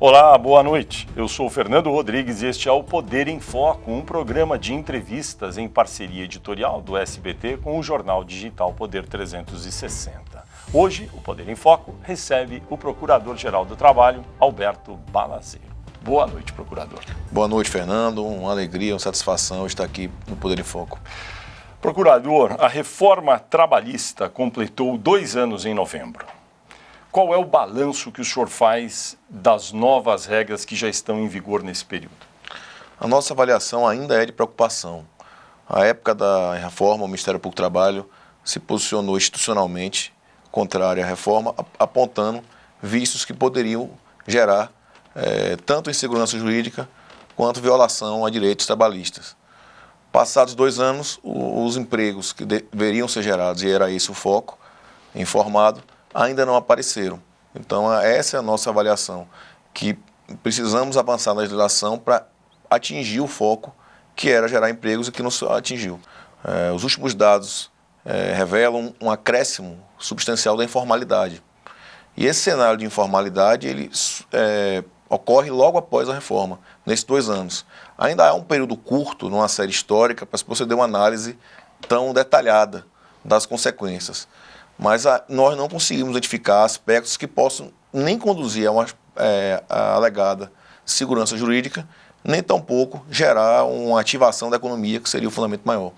Olá, boa noite. Eu sou o Fernando Rodrigues e este é o Poder em Foco, um programa de entrevistas em parceria editorial do SBT com o jornal digital Poder 360. Hoje, o Poder em Foco recebe o Procurador-Geral do Trabalho, Alberto Balazeiro. Boa noite, procurador. Boa noite, Fernando. Uma alegria, uma satisfação estar aqui no Poder em Foco. Procurador, a reforma trabalhista completou 2 anos em novembro. Qual é o balanço que o senhor faz das novas regras que já estão em vigor nesse período? A nossa avaliação ainda é de preocupação. À época da reforma, o Ministério Público do Trabalho se posicionou institucionalmente contrário à reforma, apontando vícios que poderiam gerar tanto insegurança jurídica quanto violação a direitos trabalhistas. Passados 2 anos, os empregos que deveriam ser gerados, e era esse o foco, informado, ainda não apareceram. Então, essa é a nossa avaliação, que precisamos avançar na legislação para atingir o foco que era gerar empregos e que não atingiu. Os últimos dados revelam um acréscimo substancial da informalidade. E esse cenário de informalidade ele ocorre logo após a reforma, nesses 2 anos. Ainda há um período curto, numa série histórica, para se proceder uma análise tão detalhada das consequências. Mas nós não conseguimos identificar aspectos que possam nem conduzir a alegada segurança jurídica, nem tampouco gerar uma ativação da economia, que seria o fundamento maior.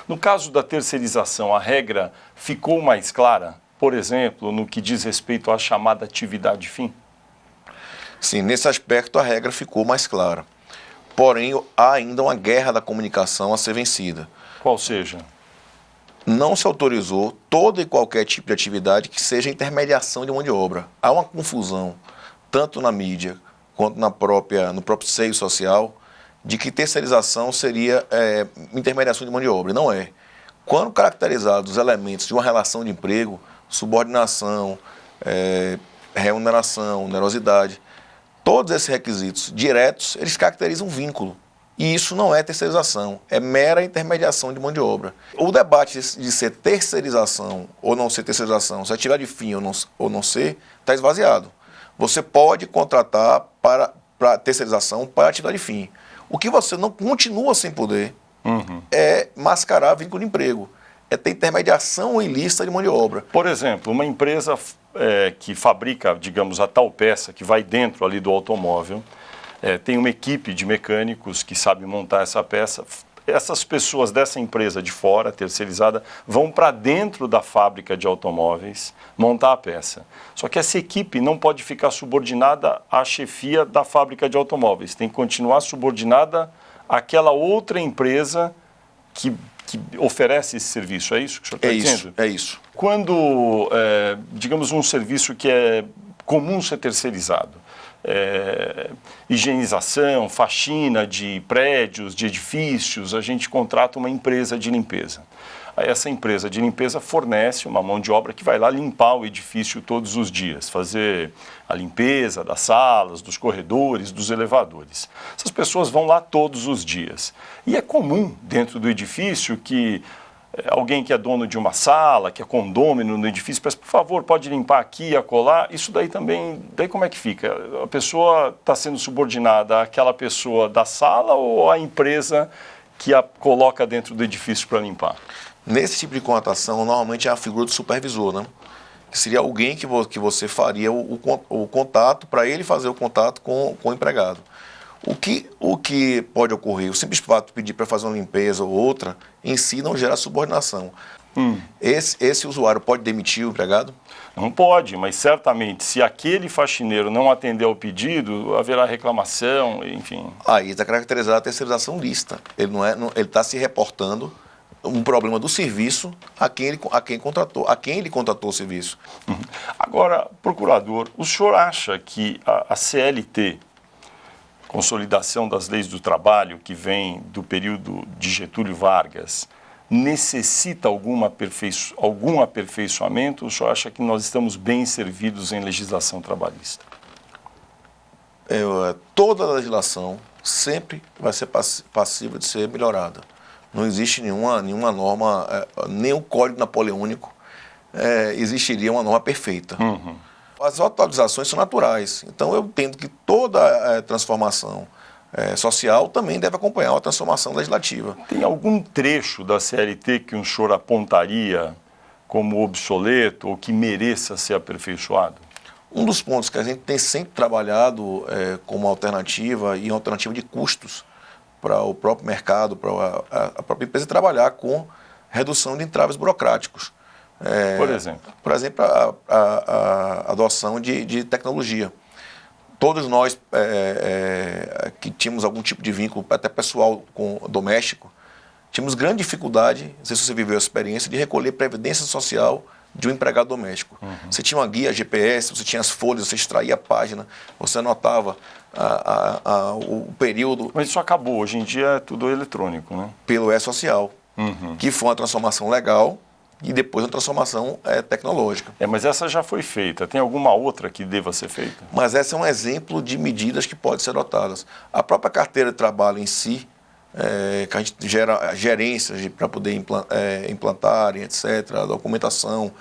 No caso da terceirização, a regra ficou mais clara, por exemplo, no que diz respeito à chamada atividade fim? Sim, nesse aspecto a regra ficou mais clara. Porém, há ainda uma guerra da comunicação a ser vencida. Qual seja? Não se autorizou todo e qualquer tipo de atividade que seja intermediação de mão de obra. Há uma confusão, tanto na mídia quanto no próprio seio social, de que terceirização seria intermediação de mão de obra. Não é. Quando caracterizados os elementos de uma relação de emprego, subordinação, remuneração, onerosidade, todos esses requisitos diretos, eles caracterizam um vínculo. E isso não é terceirização, é mera intermediação de mão de obra. O debate de ser terceirização ou não ser terceirização, se atividade de fim ou não ser, está esvaziado. Você pode contratar para terceirização para atividade de fim. O que você não continua sem poder é mascarar vínculo de emprego, é ter intermediação ilícita de mão de obra. Por exemplo, uma empresa que fabrica, digamos, a tal peça que vai dentro ali do automóvel, tem uma equipe de mecânicos que sabe montar essa peça. Essas pessoas dessa empresa de fora, terceirizada, vão para dentro da fábrica de automóveis montar a peça. Só que essa equipe não pode ficar subordinada à chefia da fábrica de automóveis. Tem que continuar subordinada àquela outra empresa que oferece esse serviço. É isso que o senhor está dizendo? É isso. Quando, digamos, um serviço que é comum ser terceirizado, higienização, faxina de prédios, de edifícios, a gente contrata uma empresa de limpeza. Aí essa empresa de limpeza fornece uma mão de obra que vai lá limpar o edifício todos os dias, fazer a limpeza das salas, dos corredores, dos elevadores. Essas pessoas vão lá todos os dias. E é comum dentro do edifício que alguém que é dono de uma sala, que é condômino no edifício, peça, por favor, pode limpar aqui e acolá. Isso daí também, como é que fica? A pessoa está sendo subordinada àquela pessoa da sala ou à empresa que a coloca dentro do edifício para limpar? Nesse tipo de contratação, normalmente é a figura do supervisor, né? Que seria alguém que você faria o contato, para ele fazer o contato com o empregado. O que pode ocorrer? O simples fato de pedir para fazer uma limpeza ou outra, em si não gera subordinação. Esse usuário pode demitir o empregado? Não pode, mas certamente, se aquele faxineiro não atender ao pedido, haverá reclamação, enfim. Aí está caracterizada a terceirização lícita. Ele está se reportando um problema do serviço a quem ele contratou o serviço. Agora, procurador, o senhor acha que a CLT, Consolidação das Leis do Trabalho, que vem do período de Getúlio Vargas, necessita algum aperfeiçoamento, ou o senhor acha que nós estamos bem servidos em legislação trabalhista? Toda a legislação sempre vai ser passível de ser melhorada. Não existe nenhuma norma, nem o Código Napoleônico existiria uma norma perfeita. As atualizações são naturais. Então, eu entendo que toda transformação social também deve acompanhar uma transformação legislativa. Tem algum trecho da CLT que o senhor apontaria como obsoleto ou que mereça ser aperfeiçoado? Um dos pontos que a gente tem sempre trabalhado como alternativa e alternativa de custos para o próprio mercado, para a própria empresa trabalhar com redução de entraves burocráticos. Por exemplo, a adoção de tecnologia. Todos nós que tínhamos algum tipo de vínculo, até pessoal doméstico, tínhamos grande dificuldade, não sei se você viveu a experiência, de recolher previdência social de um empregado doméstico. Você tinha uma guia GPS, você tinha as folhas, você extraía a página, você anotava o período. Mas isso acabou, hoje em dia é tudo eletrônico, né? Pelo E-Social, que foi uma transformação legal e depois uma transformação tecnológica. Mas essa já foi feita. Tem alguma outra que deva ser feita? Mas essa é um exemplo de medidas que podem ser adotadas. A própria carteira de trabalho em si, que a gente gera gerências para poder implantarem, etc., a documentação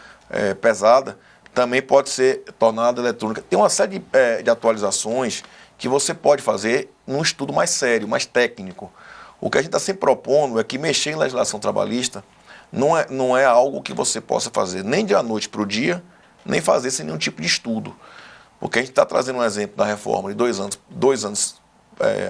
pesada, também pode ser tornada eletrônica. Tem uma série de atualizações que você pode fazer num estudo mais sério, mais técnico. O que a gente está sempre propondo é que mexer em legislação trabalhista não é algo que você possa fazer nem de a noite para o dia, nem fazer sem nenhum tipo de estudo. Porque a gente está trazendo um exemplo da reforma de 2 anos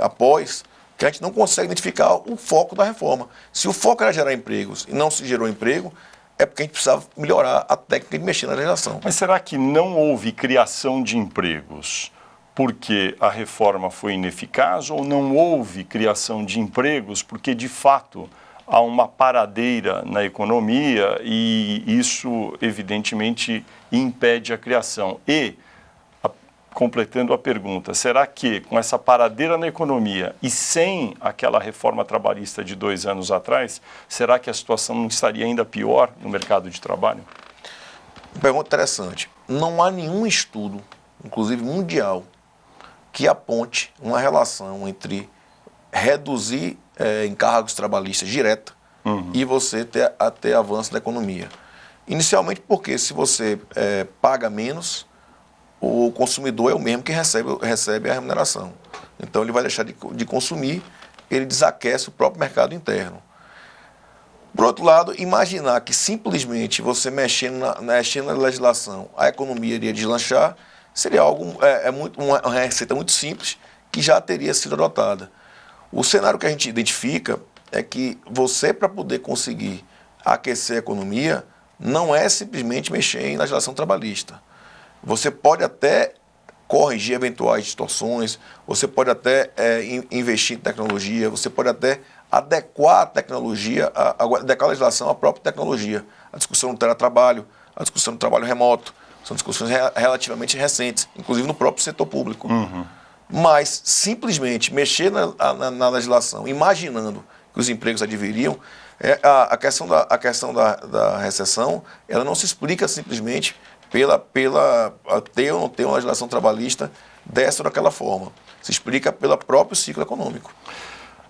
após, que a gente não consegue identificar o foco da reforma. Se o foco era gerar empregos e não se gerou emprego, é porque a gente precisava melhorar a técnica de mexer na legislação. Mas será que não houve criação de empregos porque a reforma foi ineficaz ou não houve criação de empregos porque, de fato, há uma paradeira na economia e isso, evidentemente, impede a criação? E, completando a pergunta, será que com essa paradeira na economia e sem aquela reforma trabalhista de 2 anos atrás, será que a situação não estaria ainda pior no mercado de trabalho? Pergunta interessante. Não há nenhum estudo, inclusive mundial, que aponte uma relação entre reduzir encargos trabalhistas direta e você ter avanço da economia. Inicialmente porque se você paga menos, o consumidor é o mesmo que recebe a remuneração. Então ele vai deixar de consumir, ele desaquece o próprio mercado interno. Por outro lado, imaginar que simplesmente você mexendo na legislação, a economia iria deslanchar, seria uma receita muito simples que já teria sido adotada. O cenário que a gente identifica é que você, para poder conseguir aquecer a economia, não é simplesmente mexer em legislação trabalhista. Você pode até corrigir eventuais distorções, você pode até investir em tecnologia, você pode até adequar a tecnologia, adequar a legislação à própria tecnologia. A discussão do teletrabalho, a discussão do trabalho remoto, são discussões relativamente recentes, inclusive no próprio setor público. Mas simplesmente mexer na legislação, imaginando que os empregos adviriam, a questão da recessão, ela não se explica simplesmente pela ter ou não ter uma legislação trabalhista dessa ou daquela forma. Se explica pelo próprio ciclo econômico.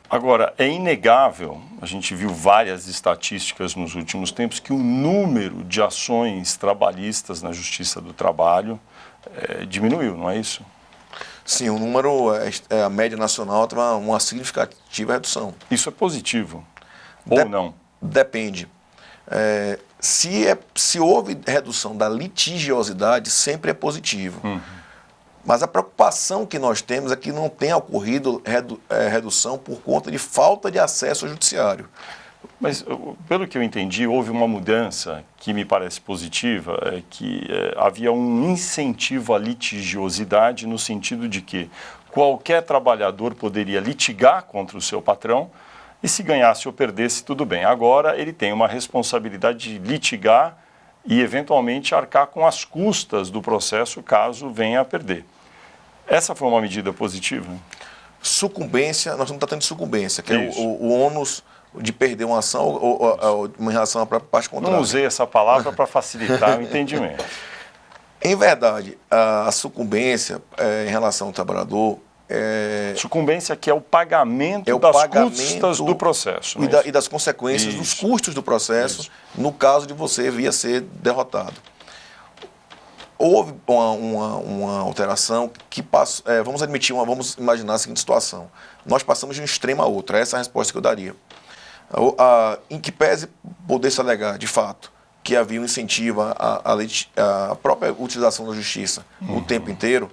Agora, é inegável, a gente viu várias estatísticas nos últimos tempos, que o número de ações trabalhistas na Justiça do Trabalho diminuiu, não é isso? Sim, o número, a média nacional tem uma significativa redução. Isso é positivo ou não? Depende. Se houve redução da litigiosidade, sempre é positivo. Mas a preocupação que nós temos é que não tenha ocorrido redução por conta de falta de acesso ao judiciário. Mas, pelo que eu entendi, houve uma mudança que me parece positiva, que havia um incentivo à litigiosidade no sentido de que qualquer trabalhador poderia litigar contra o seu patrão e se ganhasse ou perdesse, tudo bem. Agora ele tem uma responsabilidade de litigar e, eventualmente, arcar com as custas do processo caso venha a perder. Essa foi uma medida positiva? Sucumbência, nós estamos tratando de sucumbência, que é o ônus de perder uma ação ou em relação à própria parte contrária. Não usei essa palavra para facilitar o entendimento. Em verdade, a sucumbência em relação ao trabalhador... Sucumbência que é o pagamento custas do processo. E das consequências dos custos do processo, no caso de você vir a ser derrotado. houve uma alteração que passou. Vamos imaginar a seguinte situação. Nós passamos de um extremo a outro. Essa é a resposta que eu daria. Em que pese poder-se alegar, de fato, que havia um incentivo à própria utilização da justiça o tempo inteiro,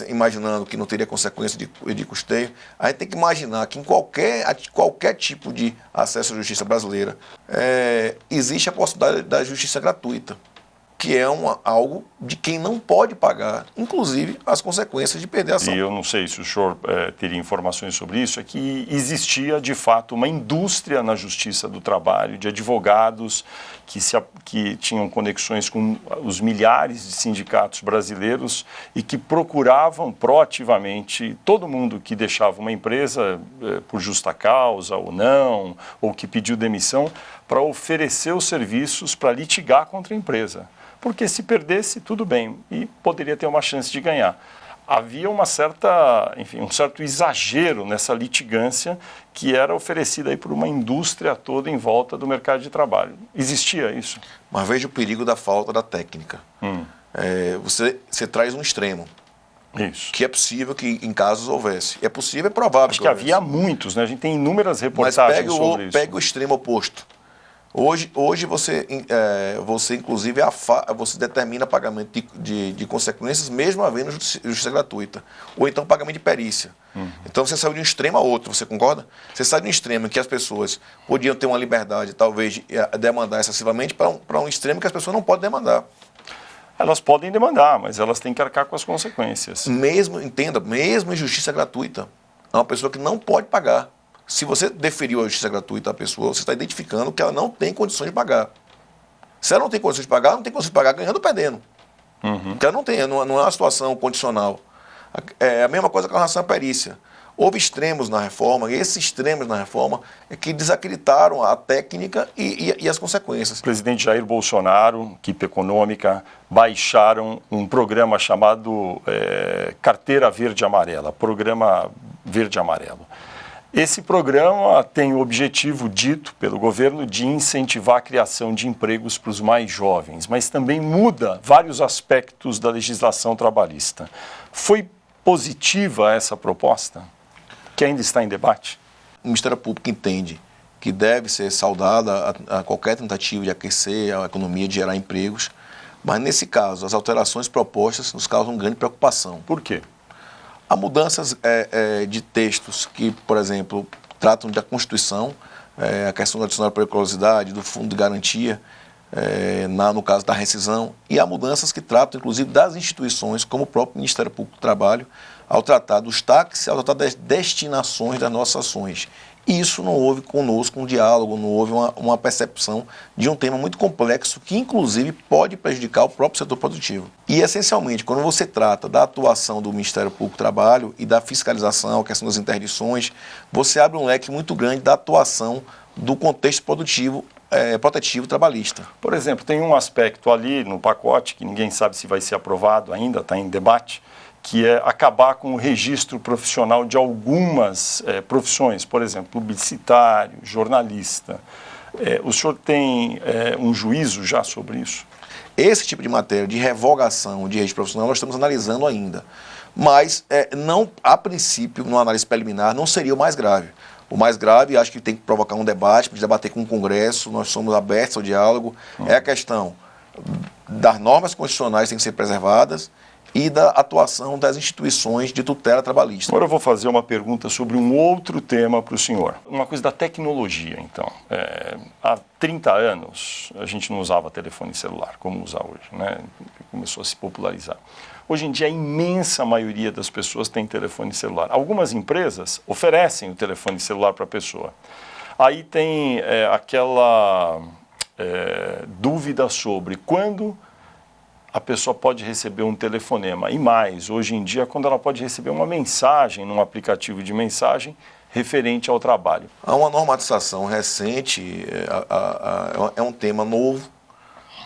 imaginando que não teria consequência de custeio, a gente tem que imaginar que em qualquer tipo de acesso à justiça brasileira existe a possibilidade da justiça gratuita, que é algo de quem não pode pagar, inclusive as consequências de perder a ação. E eu não sei se o senhor teria informações sobre isso, é que existia de fato uma indústria na justiça do trabalho, de advogados que tinham conexões com os milhares de sindicatos brasileiros e que procuravam proativamente todo mundo que deixava uma empresa por justa causa ou não, ou que pediu demissão, para oferecer os serviços para litigar contra a empresa. Porque se perdesse, tudo bem, e poderia ter uma chance de ganhar. Havia um certo exagero nessa litigância que era oferecida aí por uma indústria toda em volta do mercado de trabalho. Existia isso? Mas veja o perigo da falta da técnica. Você traz um extremo. Isso. Que é possível que em casos houvesse. É possível, é provável. Acho que havia muitos, né? A gente tem inúmeras reportagens sobre isso. Pega o extremo oposto. Hoje você inclusive, você determina pagamento de consequências, mesmo havendo justiça gratuita. Ou então pagamento de perícia. Então você saiu de um extremo a outro, você concorda? Você sai de um extremo em que as pessoas podiam ter uma liberdade, talvez, de demandar excessivamente, para um extremo que as pessoas não podem demandar. Elas podem demandar, mas elas têm que arcar com as consequências. Mesmo em justiça gratuita, é uma pessoa que não pode pagar. Se você deferiu a justiça gratuita à pessoa, você está identificando que ela não tem condições de pagar. Se ela não tem condições de pagar, ela não tem condições de pagar ganhando ou perdendo. Porque ela não é uma situação condicional. É a mesma coisa com relação à perícia. Houve extremos na reforma, e esses extremos na reforma é que desacreditaram a técnica e as consequências. O presidente Jair Bolsonaro, equipe econômica, baixaram um programa chamado Carteira Verde Amarela, Programa Verde Amarelo. Esse programa tem o objetivo dito pelo governo de incentivar a criação de empregos para os mais jovens, mas também muda vários aspectos da legislação trabalhista. Foi positiva essa proposta, que ainda está em debate? O Ministério Público entende que deve ser saudada a qualquer tentativa de aquecer a economia, de gerar empregos, mas nesse caso as alterações propostas nos causam grande preocupação. Por quê? Há mudanças de textos que, por exemplo, tratam da Constituição, a questão da adicional periculosidade, do fundo de garantia, no caso da rescisão, e há mudanças que tratam, inclusive, das instituições, como o próprio Ministério Público do Trabalho, ao tratar dos taxas, ao tratar das destinações das nossas ações. Isso não houve conosco um diálogo, não houve uma percepção de um tema muito complexo que, inclusive, pode prejudicar o próprio setor produtivo. E, essencialmente, quando você trata da atuação do Ministério Público do Trabalho e da fiscalização, a questão das interdições, você abre um leque muito grande da atuação do contexto produtivo, protetivo trabalhista. Por exemplo, tem um aspecto ali no pacote que ninguém sabe se vai ser aprovado ainda, está em debate, que é acabar com o registro profissional de algumas profissões, por exemplo, publicitário, jornalista. O senhor tem um juízo já sobre isso? Esse tipo de matéria de revogação de registro profissional nós estamos analisando ainda, mas não, a princípio, numa análise preliminar, não seria o mais grave. O mais grave, acho que tem que provocar um debate, para debater com o Congresso, nós somos abertos ao diálogo, é a questão das normas constitucionais que têm que ser preservadas, e da atuação das instituições de tutela trabalhista. Agora eu vou fazer uma pergunta sobre um outro tema para o senhor. Uma coisa da tecnologia, então. Há 30 anos a gente não usava telefone celular, como usa hoje, né? Começou a se popularizar. Hoje em dia a imensa maioria das pessoas tem telefone celular. Algumas empresas oferecem o telefone celular para a pessoa. Aí tem aquela dúvida sobre quando a pessoa pode receber um telefonema. E mais, hoje em dia, quando ela pode receber uma mensagem num aplicativo de mensagem referente ao trabalho. Há uma normatização recente, é um tema novo,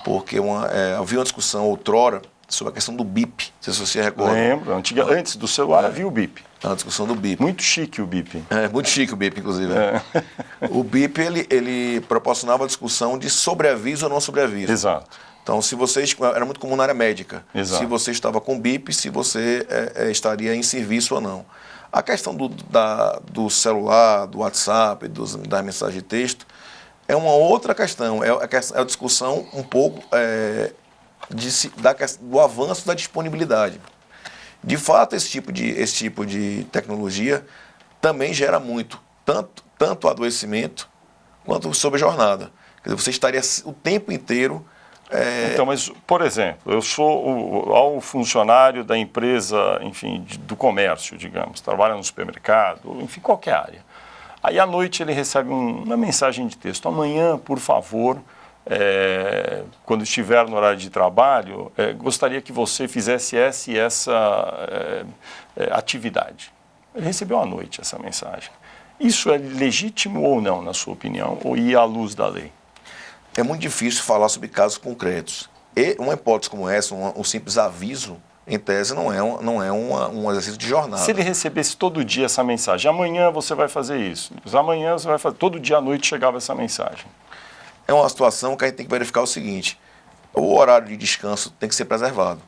porque havia uma discussão outrora sobre a questão do BIP, se você recorda. Lembro, antes do celular havia o BIP. A discussão do BIP. Muito chique o BIP. Muito chique o BIP, inclusive. O BIP, ele proporcionava a discussão de sobreaviso ou não sobreaviso. Exato. Então, se você era muito comum na área médica, Exato. se você estava com BIP, se você estaria em serviço ou não. A questão do celular, do WhatsApp, da mensagem de texto, é uma outra questão. É a discussão um pouco do avanço da disponibilidade. De fato, esse tipo de tecnologia também gera muito, tanto adoecimento quanto sobrejornada. Quer dizer, você estaria o tempo inteiro... Então, mas, por exemplo, eu sou o funcionário da empresa, enfim, do comércio, digamos, trabalha no supermercado, enfim, qualquer área. Aí, à noite, ele recebe uma mensagem de texto. Amanhã, por favor, quando estiver no horário de trabalho, gostaria que você fizesse essa e essa atividade. Ele recebeu à noite essa mensagem. Isso é legítimo ou não, na sua opinião, ou ia à luz da lei? É muito difícil falar sobre casos concretos. E uma hipótese como essa, um simples aviso, em tese, não é um exercício de jornada. Se ele recebesse todo dia essa mensagem, amanhã você vai fazer isso, amanhã você vai fazer... Todo dia à noite chegava essa mensagem. É uma situação que a gente tem que verificar o seguinte: o horário de descanso tem que ser preservado.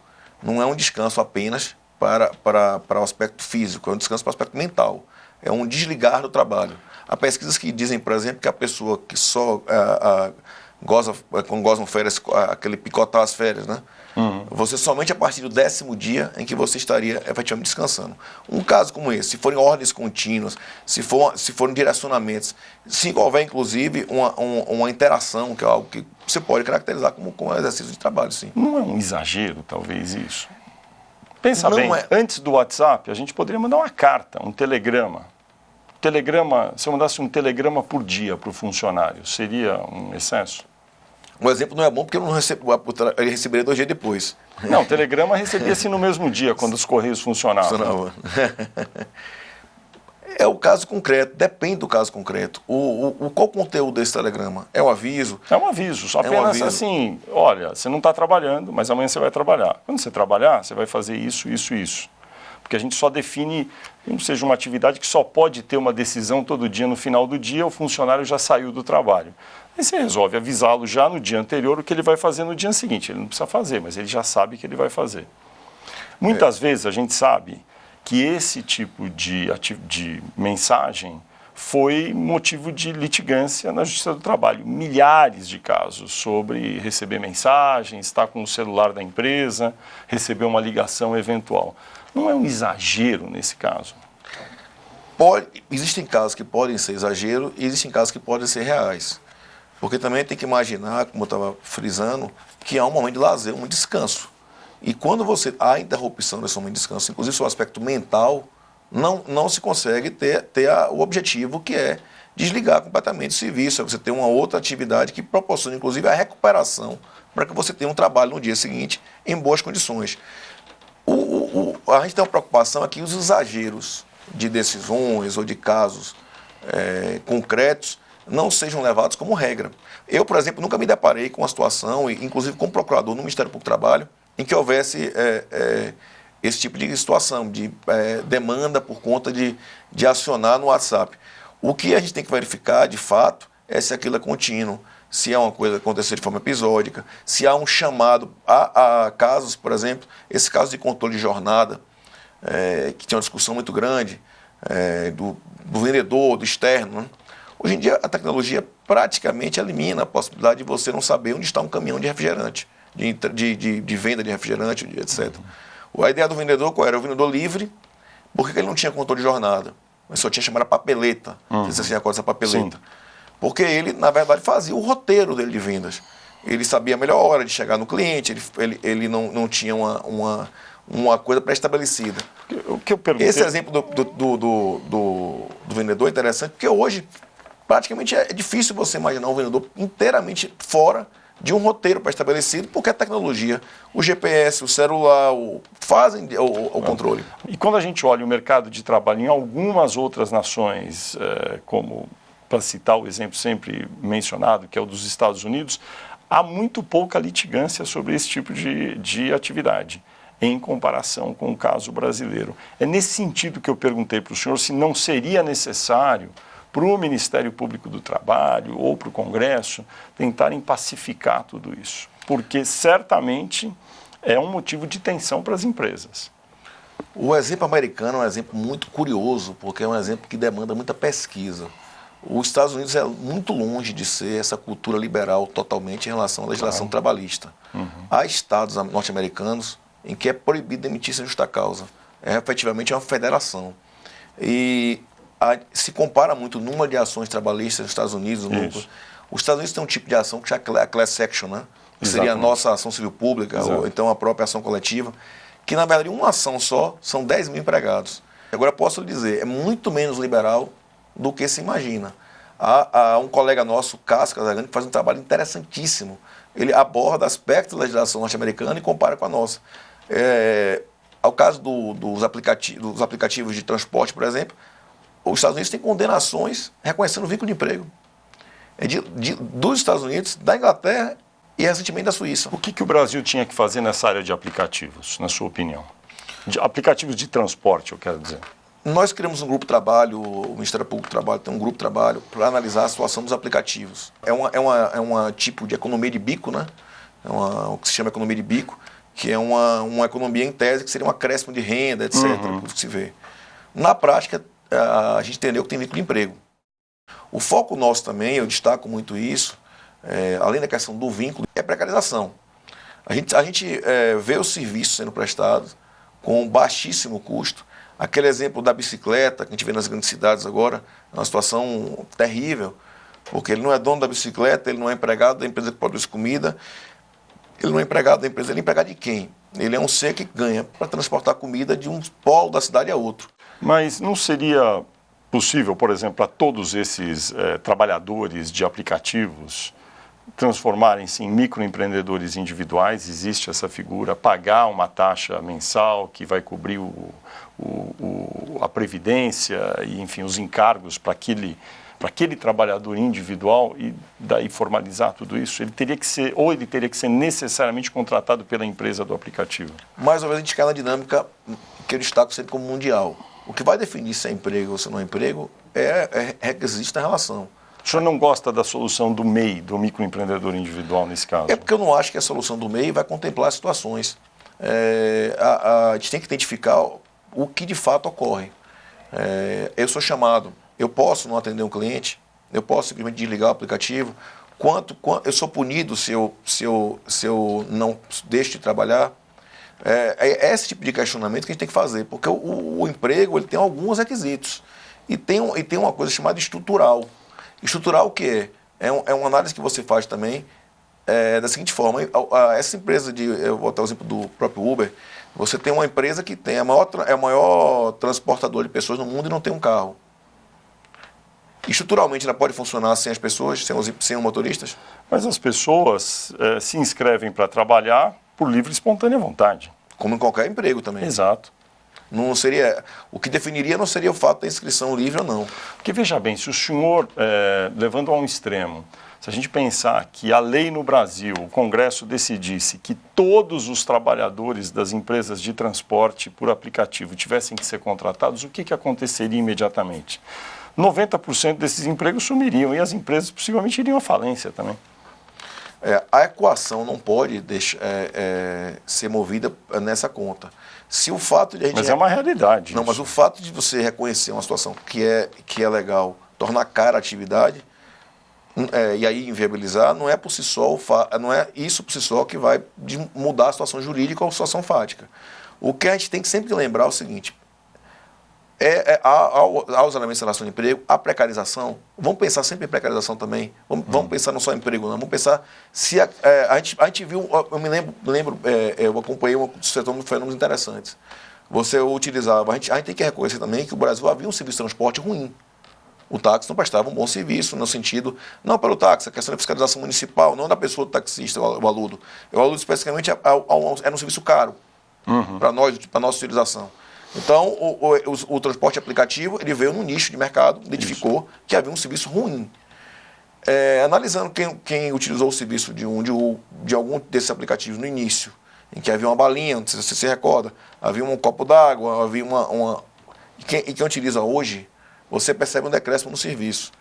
Não é um descanso apenas para o aspecto físico, é um descanso para o aspecto mental. É um desligar do trabalho. Há pesquisas que dizem, por exemplo, que a pessoa que só... quando gozam férias, aquele picotar as férias, né? Você somente a partir do 10º dia em que você estaria efetivamente descansando. Um caso como esse, se forem ordens contínuas, se forem direcionamentos, se houver inclusive uma interação, que é algo que você pode caracterizar como um exercício de trabalho, sim. Não é um exagero, talvez, isso? Pensa bem, antes do WhatsApp, a gente poderia mandar uma carta, um telegrama. Se eu mandasse um telegrama por dia para o funcionário, seria um excesso? O exemplo não é bom porque eu não ele receberia 2 dias depois. Não, o telegrama recebia-se no mesmo dia, quando os correios funcionavam. É o caso concreto, depende do caso concreto. Qual o conteúdo desse telegrama? É um aviso? É um aviso, só apenas assim, olha, você não está trabalhando, mas amanhã você vai trabalhar. Quando você trabalhar, você vai fazer isso, isso, isso. Porque a gente só define, não seja uma atividade que só pode ter uma decisão todo dia, no final do dia, o funcionário já saiu do trabalho. Aí você resolve avisá-lo já no dia anterior o que ele vai fazer no dia seguinte. Ele não precisa fazer, mas ele já sabe que ele vai fazer. Muitas vezes a gente sabe que esse tipo de mensagem foi motivo de litigância na Justiça do Trabalho. Milhares de casos sobre receber mensagens, estar com o celular da empresa, receber uma ligação eventual. Não é um exagero nesse caso? Existem casos que podem ser exagero e existem casos que podem ser reais. Porque também tem que imaginar, como eu estava frisando, que há um momento de lazer, um descanso. E quando há interrupção desse momento de descanso, inclusive o aspecto mental, não se consegue ter o objetivo que é desligar completamente o serviço, é você ter uma outra atividade que proporciona, inclusive, a recuperação para que você tenha um trabalho no dia seguinte em boas condições. A gente tem uma preocupação aqui, os exageros de decisões ou de casos concretos não sejam levados como regra. Eu, por exemplo, nunca me deparei com uma situação, inclusive como procurador no Ministério Público do Trabalho, em que houvesse esse tipo de situação, de demanda por conta de acionar no WhatsApp. O que a gente tem que verificar, de fato, é se aquilo é contínuo, se é uma coisa que aconteceu de forma episódica, se há um chamado a casos, por exemplo, esse caso de controle de jornada, que tem uma discussão muito grande, do vendedor, do externo, né? Hoje em dia a tecnologia praticamente elimina a possibilidade de você não saber onde está um caminhão de refrigerante, de venda de refrigerante, etc. A ideia do vendedor qual era? O vendedor livre, por que ele não tinha controle de jornada? Mas só tinha chamada papeleta, se você recorda essa papeleta. Sim. Porque ele, na verdade, fazia o roteiro dele de vendas. Ele sabia a melhor hora de chegar no cliente, ele não tinha uma coisa pré-estabelecida. O que eu perguntei... Esse exemplo do vendedor é interessante, porque hoje praticamente é difícil você imaginar um vendedor inteiramente fora de um roteiro pré-estabelecido, porque a tecnologia, o GPS, o celular, fazem o controle. E quando a gente olha o mercado de trabalho em algumas outras nações, como, para citar o exemplo sempre mencionado, que é o dos Estados Unidos, há muito pouca litigância sobre esse tipo de atividade, em comparação com o caso brasileiro. É nesse sentido que eu perguntei para o senhor se não seria necessário, para o Ministério Público do Trabalho ou para o Congresso tentarem pacificar tudo isso, porque certamente é um motivo de tensão para as empresas. O exemplo americano é um exemplo muito curioso, porque é um exemplo que demanda muita pesquisa. Os Estados Unidos é muito longe de ser essa cultura liberal totalmente em relação à legislação trabalhista. Há estados norte-americanos em que é proibido demitir sem justa causa. É efetivamente uma federação. E se compara muito o número de ações trabalhistas nos Estados Unidos. Os Estados Unidos têm um tipo de ação que chama class action, né? Que seria a nossa ação civil pública, ou então a própria ação coletiva, que na verdade uma ação só são 10 mil empregados. Agora posso lhe dizer, é muito menos liberal do que se imagina. Há um colega nosso, Casca, que faz um trabalho interessantíssimo. Ele aborda aspectos da legislação norte-americana e compara com a nossa. Ao caso dos aplicativos de transporte, por exemplo, os Estados Unidos têm condenações reconhecendo o vínculo de emprego. Dos Estados Unidos, da Inglaterra e recentemente da Suíça. O que o Brasil tinha que fazer nessa área de aplicativos, na sua opinião? De aplicativos de transporte, eu quero dizer. Nós criamos um grupo de trabalho, o Ministério Público do Trabalho tem um grupo de trabalho para analisar a situação dos aplicativos. É um tipo de economia de bico, né? O que se chama economia de bico, que é uma economia em tese, que seria um acréscimo de renda, etc., por que se vê. Na prática, a gente entendeu que tem vínculo de emprego. O foco nosso também, eu destaco muito isso, além da questão do vínculo, é a precarização. A gente vê os serviços sendo prestados com baixíssimo custo. Aquele exemplo da bicicleta, que a gente vê nas grandes cidades agora, é uma situação terrível, porque ele não é dono da bicicleta, ele não é empregado da empresa que produz comida, ele não é empregado da empresa, ele é empregado de quem? Ele é um ser que ganha para transportar comida de um polo da cidade a outro. Mas não seria possível, por exemplo, para todos esses trabalhadores de aplicativos transformarem-se em microempreendedores individuais? Existe essa figura, pagar uma taxa mensal que vai cobrir a previdência e, enfim, os encargos para aquele trabalhador individual e daí formalizar tudo isso? Ele teria que ser necessariamente contratado pela empresa do aplicativo? Mais ou menos a gente cai na dinâmica que eu destaco sempre como mundial. O que vai definir se é emprego ou se não é emprego é que existe na relação. O senhor não gosta da solução do MEI, do microempreendedor individual, nesse caso? É porque eu não acho que a solução do MEI vai contemplar situações. A gente tem que identificar o que de fato ocorre. Eu sou chamado, eu posso não atender um cliente, eu posso simplesmente desligar o aplicativo. Eu sou punido se eu não deixo de trabalhar. É esse tipo de questionamento que a gente tem que fazer, porque o emprego ele tem alguns requisitos. E tem uma coisa chamada estrutural. Estrutural o que é? É uma análise que você faz também da seguinte forma. Essa empresa eu vou dar o exemplo do próprio Uber. Você tem uma empresa que tem o maior transportador de pessoas no mundo e não tem um carro. Estruturalmente ela pode funcionar sem as pessoas, sem os motoristas? Mas as pessoas se inscrevem para trabalhar por livre e espontânea vontade. Como em qualquer emprego também. Exato. Não seria, o que definiria não seria o fato da inscrição livre ou não. Porque veja bem, se o senhor, levando a um extremo, se a gente pensar que a lei no Brasil, o Congresso decidisse que todos os trabalhadores das empresas de transporte por aplicativo tivessem que ser contratados, o que aconteceria imediatamente? 90% desses empregos sumiriam e as empresas possivelmente iriam à falência também. A equação não pode ser movida nessa conta. Se o fato de a gente... Mas é uma realidade. Não, mas o fato de você reconhecer uma situação que é legal, tornar cara a atividade, e aí inviabilizar, não é por si só, não é isso por si só que vai mudar a situação jurídica ou a situação fática. O que a gente tem que sempre lembrar é o seguinte, aos elementos de relação de emprego, a precarização, vamos pensar sempre em precarização também, vamos pensar não só em emprego, não, vamos pensar se a gente viu, eu me lembro, eu acompanhei um setor de fenômenos interessantes. Você utilizava, a gente tem que reconhecer também que o Brasil havia um serviço de transporte ruim. O táxi não prestava um bom serviço, no sentido, não pelo táxi, a questão da fiscalização municipal, não da pessoa do taxista, o aluno. O aluno, especificamente, era um serviço caro para nossa utilização. Então, o transporte aplicativo ele veio no nicho de mercado, identificou que havia um serviço ruim. Analisando quem utilizou o serviço de algum desses aplicativos no início, em que havia uma balinha, não sei se você se recorda, havia um copo d'água, havia e quem utiliza hoje, você percebe um decréscimo no serviço.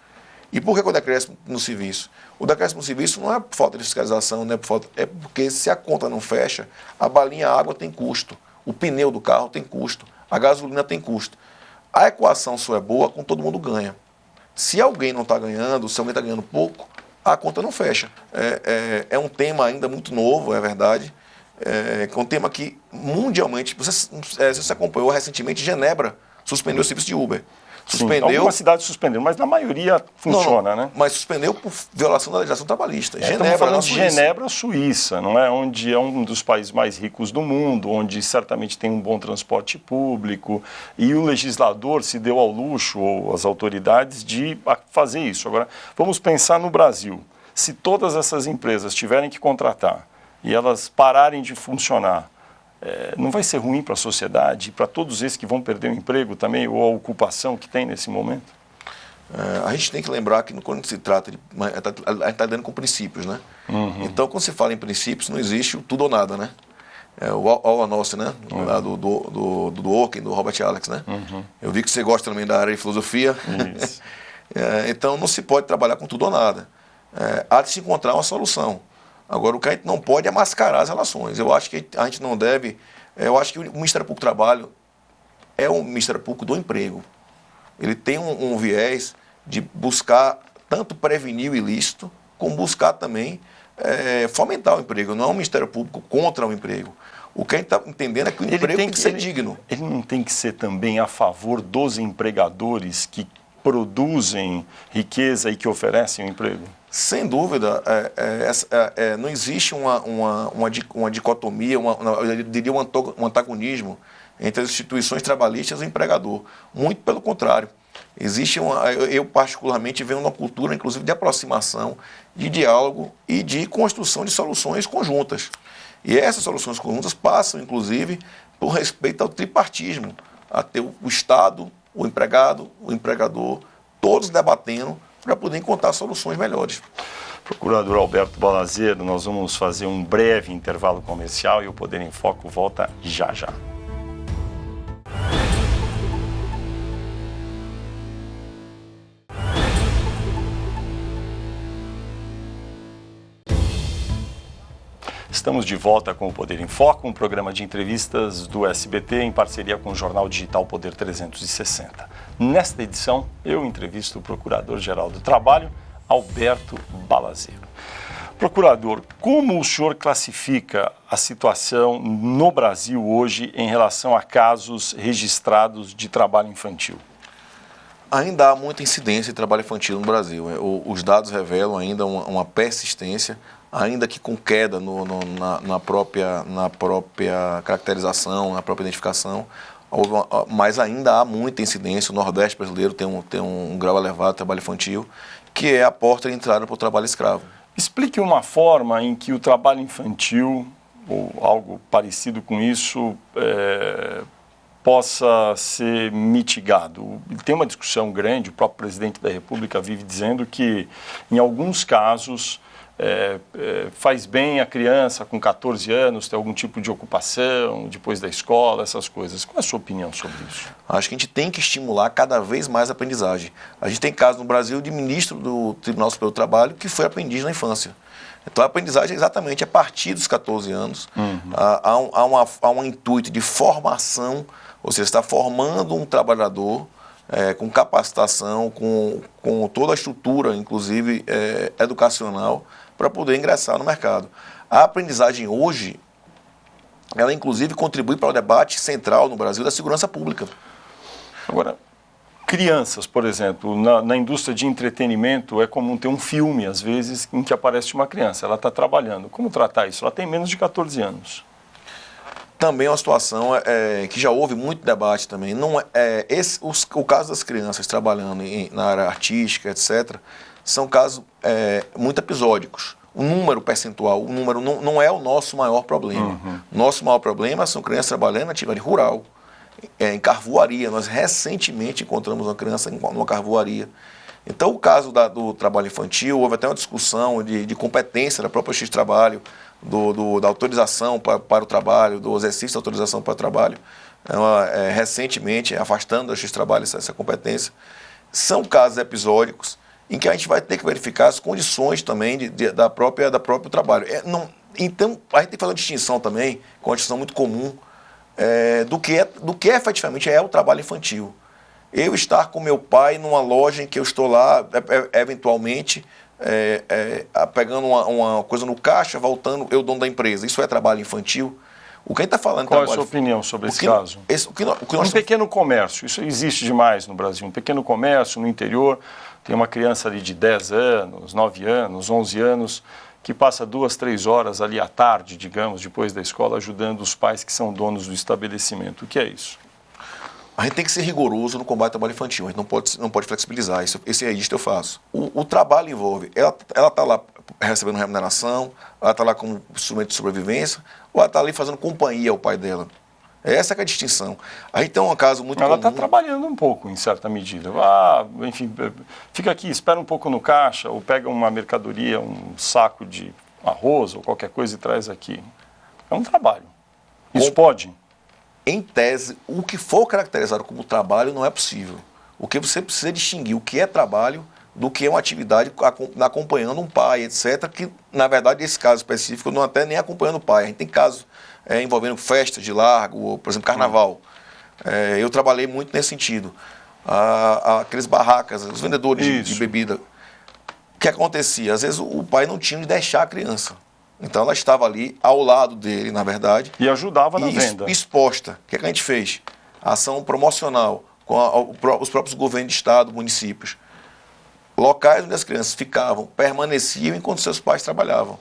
E por que o decréscimo no serviço? O decréscimo no serviço não é por falta de fiscalização, não é por falta, é porque se a conta não fecha, a balinha água tem custo, o pneu do carro tem custo, a gasolina tem custo. A equação só é boa quando todo mundo ganha. Se alguém não está ganhando, se alguém está ganhando pouco, a conta não fecha. É um tema ainda muito novo, é verdade. É um tema que mundialmente, se você acompanhou recentemente, Genebra suspendeu o serviço de Uber. Suspendeu. Sim, algumas cidades suspenderam, mas na maioria funciona, né? Mas suspendeu por violação da legislação trabalhista. Estamos falando de Genebra, Suíça, não é? Onde é um dos países mais ricos do mundo, onde certamente tem um bom transporte público, e o legislador se deu ao luxo, ou as autoridades, de fazer isso. Agora, vamos pensar no Brasil. Se todas essas empresas tiverem que contratar e elas pararem de funcionar, não vai ser ruim para a sociedade, para todos esses que vão perder o emprego também, ou a ocupação que tem nesse momento? A gente tem que lembrar que quando se trata de... A gente está dando com princípios, né? Uhum. Então, quando se fala em princípios, não existe o tudo ou nada, né? O all or nothing, né? Uhum. Do Dworkin, do Robert Alex, né? Uhum. Eu vi que você gosta também da área de filosofia. Isso. Então, não se pode trabalhar com tudo ou nada. Há de se encontrar uma solução. Agora, o que a gente não pode é mascarar as relações. Eu acho que a gente não deve... Eu acho que o Ministério Público do Trabalho é um Ministério Público do emprego. Ele tem um viés de buscar tanto prevenir o ilícito, como buscar também fomentar o emprego. Não é um Ministério Público contra o emprego. O que a gente está entendendo é que o emprego tem que ser digno. Ele não tem que ser também a favor dos empregadores que produzem riqueza e que oferecem o emprego? Sem dúvida, não existe uma dicotomia, eu diria um antagonismo entre as instituições trabalhistas e o empregador. Muito pelo contrário. Existe eu particularmente vejo uma cultura, inclusive, de aproximação, de diálogo e de construção de soluções conjuntas. E essas soluções conjuntas passam, inclusive, por respeito ao tripartismo, a ter o Estado, o empregado, o empregador, todos debatendo para poder encontrar soluções melhores. Procurador Alberto Balazeiro, nós vamos fazer um breve intervalo comercial e o Poder em Foco volta já já. Estamos de volta com o Poder em Foco, um programa de entrevistas do SBT em parceria com o jornal digital Poder 360. Nesta edição, eu entrevisto o Procurador-Geral do Trabalho, Alberto Balazeiro. Procurador, como o senhor classifica a situação no Brasil hoje em relação a casos registrados de trabalho infantil? Ainda há muita incidência de trabalho infantil no Brasil. Os dados revelam ainda uma persistência, ainda que com queda na própria caracterização, na própria identificação, mas ainda há muita incidência. O Nordeste brasileiro tem um grau elevado de trabalho infantil, que é a porta de entrada para o trabalho escravo. Explique uma forma em que o trabalho infantil, ou algo parecido com isso, possa ser mitigado. Tem uma discussão grande, o próprio presidente da República vive dizendo que, em alguns casos, faz bem a criança com 14 anos ter algum tipo de ocupação, depois da escola, essas coisas. Qual é a sua opinião sobre isso? Acho que a gente tem que estimular cada vez mais a aprendizagem. A gente tem caso no Brasil de ministro do Tribunal Superior do Trabalho que foi aprendiz na infância. Então, a aprendizagem é exatamente a partir dos 14 anos. Uhum. Há um intuito de formação, ou seja, está formando um trabalhador com capacitação, com toda a estrutura, inclusive educacional, para poder ingressar no mercado. A aprendizagem hoje, ela inclusive contribui para o debate central no Brasil da segurança pública. Agora, crianças, por exemplo, na indústria de entretenimento é comum ter um filme, às vezes, em que aparece uma criança, ela está trabalhando. Como tratar isso? Ela tem menos de 14 anos. Também é uma situação que já houve muito debate também. O caso das crianças trabalhando na área artística, etc., são casos muito episódicos. O número percentual, não é o nosso maior problema. Uhum. Nosso maior problema são crianças trabalhando na atividade rural, em carvoaria. Nós recentemente encontramos uma criança numa carvoaria. Então, o caso do trabalho infantil, houve até uma discussão de competência da própria Justiça do Trabalho, da autorização para o trabalho, do exercício da autorização para o trabalho, recentemente afastando da Justiça do Trabalho essa competência. são casos episódicos em que a gente vai ter que verificar as condições também da próprio trabalho. Então, a gente tem que fazer uma distinção também, com uma distinção muito comum, do que efetivamente é o trabalho infantil. Eu estar com meu pai numa loja em que eu estou lá, eventualmente, pegando uma coisa no caixa, voltando, eu dono da empresa. Isso é trabalho infantil? O que a gente está falando... Qual é a sua opinião sobre esse caso? Um pequeno comércio, isso existe demais no Brasil. Um pequeno comércio no interior, tem uma criança ali de 10 anos, 9 anos, 11 anos, que passa 2, 3 horas ali à tarde, digamos, depois da escola, ajudando os pais que são donos do estabelecimento. O que é isso? A gente tem que ser rigoroso no combate ao trabalho infantil, a gente não pode flexibilizar, esse registro eu faço. O trabalho envolve, ela está lá recebendo remuneração, ela está lá como instrumento de sobrevivência, ou ela está ali fazendo companhia ao pai dela. Essa é a distinção. A gente tem um caso muito comum. Ela está trabalhando um pouco, em certa medida. Enfim, fica aqui, espera um pouco no caixa, ou pega uma mercadoria, um saco de arroz ou qualquer coisa e traz aqui. É um trabalho. Isso pode? Em tese, o que for caracterizado como trabalho não é possível. O que você precisa distinguir o que é trabalho do que é uma atividade acompanhando um pai, etc., que, na verdade, nesse caso específico, não até nem acompanhando o pai. A gente tem casos envolvendo festas de largo, ou, por exemplo, carnaval. Eu trabalhei muito nesse sentido. Aqueles barracas, os vendedores de bebida. O que acontecia? Às vezes o pai não tinha onde deixar a criança. Então ela estava ali ao lado dele, na verdade. E ajudava na venda. Exposta. O que a gente fez? Ação promocional com os próprios governos de estado, municípios. Locais onde as crianças ficavam, permaneciam enquanto seus pais trabalhavam.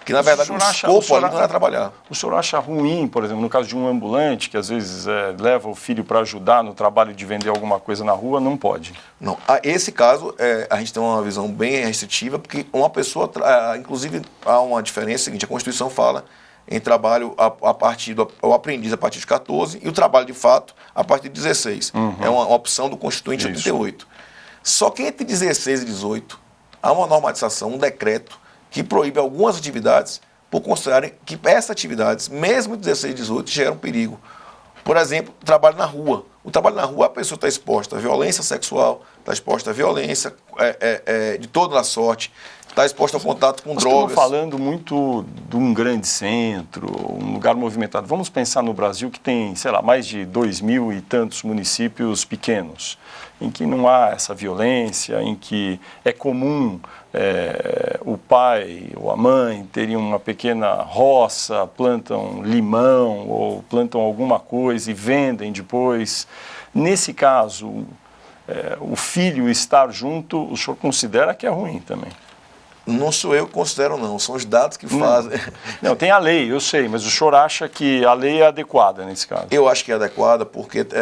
Que na verdade o escopo ali não era trabalhar. O senhor acha ruim, por exemplo, no caso de um ambulante, que às vezes leva o filho para ajudar no trabalho de vender alguma coisa na rua, não pode? Não. Esse caso, a gente tem uma visão bem restritiva, porque uma pessoa, inclusive há uma diferença seguinte, a Constituição fala em trabalho o aprendiz a partir de 14 e o trabalho de fato a partir de 16. É uma opção do Constituinte de 88. Só que entre 16 e 18 há uma normatização, um decreto, que proíbe algumas atividades por considerarem que essas atividades, mesmo 16 e 18, geram perigo. Por exemplo, o trabalho na rua. O trabalho na rua, a pessoa está exposta à violência sexual, está exposta à violência de toda a sorte, está exposta ao contato com drogas. Estamos falando muito de um grande centro, um lugar movimentado. Vamos pensar no Brasil que tem, sei lá, mais de 2.000 e tantos municípios pequenos, em que não há essa violência, em que é comum o pai ou a mãe terem uma pequena roça, plantam limão ou plantam alguma coisa e vendem depois. Nesse caso, o filho estar junto, o senhor considera que é ruim também? Não sou eu que considero, não. São os dados que fazem. Não, tem a lei, eu sei, mas o senhor acha que a lei é adequada nesse caso? Eu acho que é adequada porque tem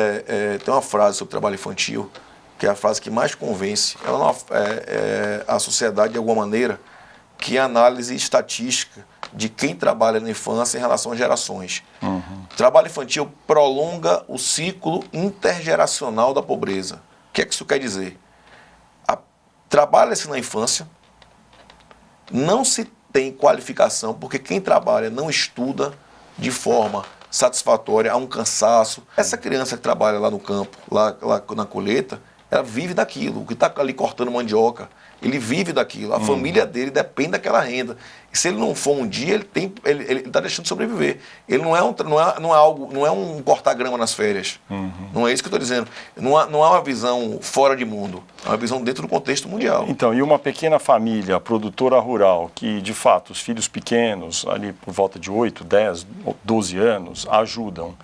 uma frase sobre trabalho infantil, que é a frase que mais convence a sociedade, de alguma maneira, que é a análise estatística de quem trabalha na infância em relação às gerações. O trabalho infantil prolonga o ciclo intergeracional da pobreza. O que é que isso quer dizer? Trabalha-se na infância, não se tem qualificação, porque quem trabalha não estuda de forma satisfatória, há um cansaço. Essa criança que trabalha lá no campo, lá na colheita, ela vive daquilo. O que está ali cortando mandioca, ele vive daquilo. A família dele depende daquela renda. E se ele não for um dia, ele está deixando de sobreviver. Ele não é um cortar grama nas férias. Não é isso que eu estou dizendo. Não é uma visão fora de mundo. É uma visão dentro do contexto mundial. Então, e uma pequena família produtora rural, que de fato os filhos pequenos, ali por volta de 8, 10, 12 anos, ajudam.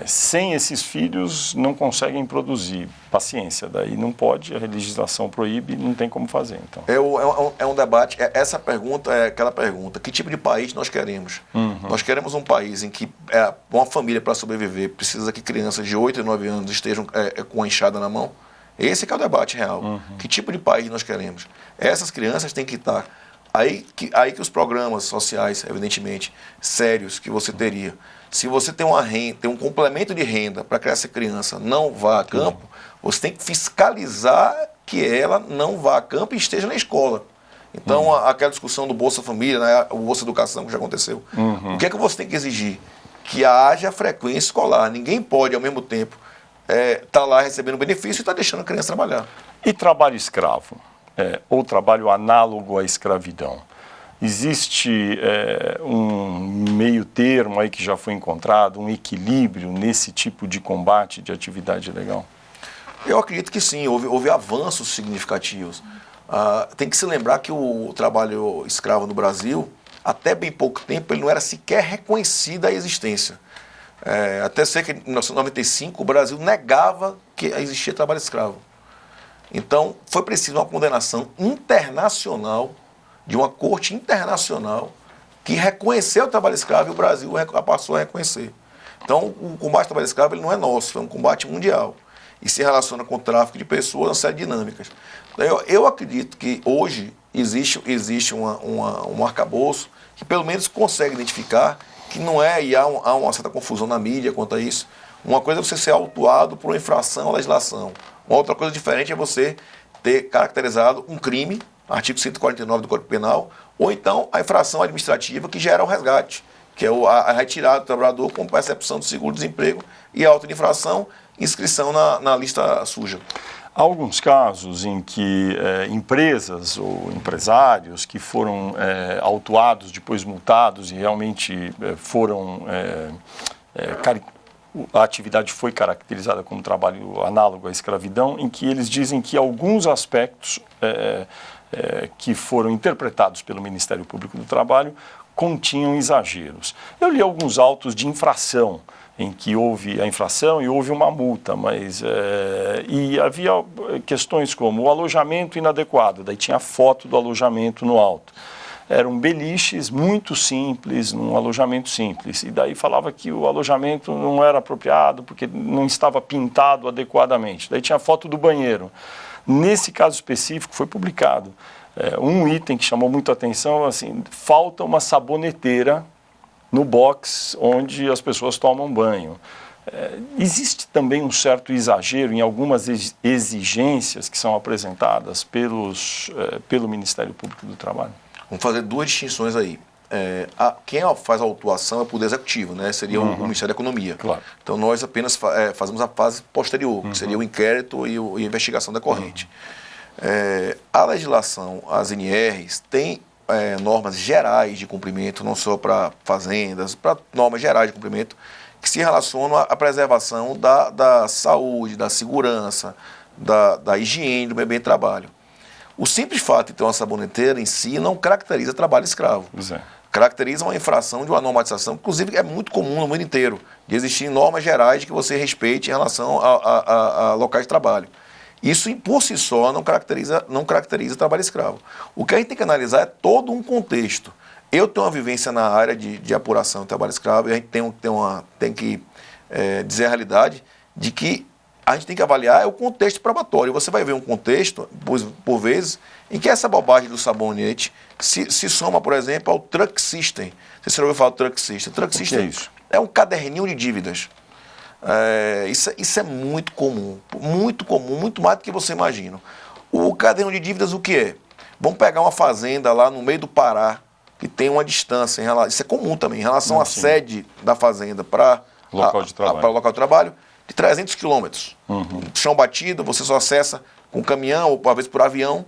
Sem esses filhos não conseguem produzir. Paciência, daí não pode, a legislação proíbe, não tem como fazer. Então. É um debate, essa pergunta é aquela pergunta, que tipo de país nós queremos? Nós queremos um país em que uma família, para sobreviver, precisa que crianças de 8 e 9 anos estejam com a enxada na mão? Esse é o debate real. Que tipo de país nós queremos? Essas crianças têm que estar... Aí que os programas sociais, evidentemente, sérios que você teria, se você tem tem um complemento de renda para que essa criança não vá a campo, você tem que fiscalizar que ela não vá a campo e esteja na escola. Então, aquela discussão do Bolsa Família, né, o Bolsa Educação, que já aconteceu. O que é que você tem que exigir? Que haja frequência escolar. Ninguém pode, ao mesmo tempo, está lá recebendo benefício e está deixando a criança trabalhar. E trabalho escravo, ou trabalho análogo à escravidão? Existe um meio termo aí que já foi encontrado, um equilíbrio nesse tipo de combate de atividade ilegal? Eu acredito que sim, houve avanços significativos. Tem que se lembrar que o trabalho escravo no Brasil, até bem pouco tempo, ele não era sequer reconhecido a existência. Até cerca de 1995, o Brasil negava que existia trabalho escravo. Então, foi preciso uma condenação internacional, de uma corte internacional, que reconheceu o trabalho escravo e o Brasil passou a reconhecer. Então, o combate ao trabalho escravo ele não é nosso, é um combate mundial. E se relaciona com o tráfico de pessoas, uma série de dinâmicas. Eu acredito que hoje existe um arcabouço que pelo menos consegue identificar que não e há uma certa confusão na mídia quanto a isso. Uma coisa é você ser autuado por uma infração à legislação. Uma outra coisa diferente é você ter caracterizado um crime, artigo 149 do Código Penal, ou então a infração administrativa que gera o resgate, que é a retirada do trabalhador com percepção do seguro-desemprego e a auto de infração, inscrição na lista suja. Há alguns casos em que empresas ou empresários que foram autuados, depois multados e realmente a atividade foi caracterizada como trabalho análogo à escravidão, em que eles dizem que alguns aspectos que foram interpretados pelo Ministério Público do Trabalho continham exageros. Eu li alguns autos de infração, em que houve a infração e houve uma multa, e havia questões como o alojamento inadequado, daí tinha foto do alojamento no auto. Eram beliches muito simples, num alojamento simples, e daí falava que o alojamento não era apropriado porque não estava pintado adequadamente. Daí tinha foto do banheiro. Nesse caso específico foi publicado um item que chamou muito a atenção, assim, falta uma saboneteira no box onde as pessoas tomam banho. Existe também um certo exagero em algumas exigências que são apresentadas pelo Ministério Público do Trabalho? Vamos fazer duas distinções aí. Quem faz a autuação é o Poder Executivo, né? Seria o Ministério da Economia. Claro. Então nós apenas fazemos a fase posterior, que seria o inquérito e a investigação decorrente. A legislação, as NRs, tem normas gerais de cumprimento, não só para fazendas, para normas gerais de cumprimento, que se relacionam à preservação da saúde, da segurança, da higiene, do meio ambiente de trabalho. O simples fato de ter uma saboneteira em si não caracteriza trabalho escravo. Caracteriza uma infração de uma normatização, inclusive é muito comum no mundo inteiro, de existir normas gerais de que você respeite em relação a locais de trabalho. Isso, por si só, não caracteriza trabalho escravo. O que a gente tem que analisar é todo um contexto. Eu tenho uma vivência na área de apuração de trabalho escravo e a gente tem que dizer a realidade de que a gente tem que avaliar o contexto probatório. Você vai ver um contexto, por vezes, em que essa bobagem do sabonete se soma, por exemplo, ao Truck System. Você já ouviu falar do Truck System? Truck System é isso? É um caderninho de dívidas. Isso é muito comum, muito mais do que você imagina. O caderno de dívidas, o que é? Vamos pegar uma fazenda lá no meio do Pará, que tem uma distância, isso é comum também, em relação à sede da fazenda para o local de trabalho, de 300 quilômetros. Chão batido, você só acessa com caminhão ou, às vezes, por avião.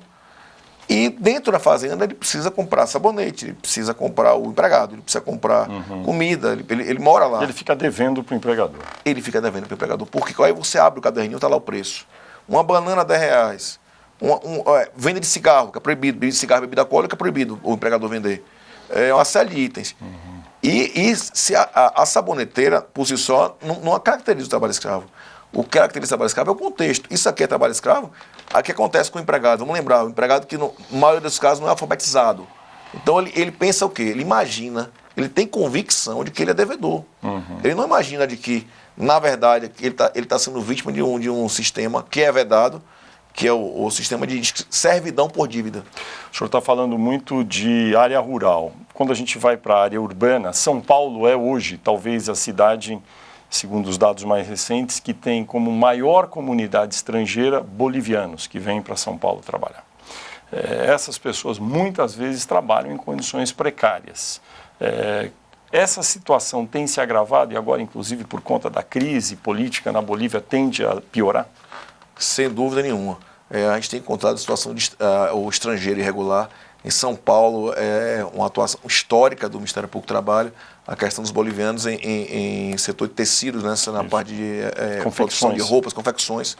E dentro da fazenda ele precisa comprar sabonete, ele precisa comprar o empregado, ele precisa comprar comida, ele mora lá. Ele fica devendo para o empregador. Ele fica devendo para o empregador, porque aí você abre o caderninho, está lá o preço. Uma banana R$10, venda de cigarro, que é proibido, bebida de cigarro, bebida alcoólica, é proibido o empregador vender. Uma série de itens. E se a saboneteira, por si só, não caracteriza o trabalho escravo. O que caracteriza o trabalho escravo é o contexto. Isso aqui é trabalho escravo? O que acontece com o empregado? Vamos lembrar, o empregado que, na maioria dos casos, não é alfabetizado. Então, ele pensa o quê? Ele imagina, ele tem convicção de que ele é devedor. Ele não imagina de que, na verdade, ele tá sendo vítima de um sistema que é vedado, que é o sistema de servidão por dívida. O senhor está falando muito de área rural. Quando a gente vai para a área urbana, São Paulo é hoje, talvez, a cidade, segundo os dados mais recentes, que tem como maior comunidade estrangeira bolivianos que vêm para São Paulo trabalhar. Essas pessoas muitas vezes trabalham em condições precárias. Essa situação tem se agravado e agora, inclusive, por conta da crise política na Bolívia, tende a piorar? Sem dúvida nenhuma. A gente tem encontrado a situação de o estrangeiro irregular. Em São Paulo, é uma atuação histórica do Ministério Público do Trabalho, a questão dos bolivianos em setor de tecidos, né, na parte de produção de roupas, confecções.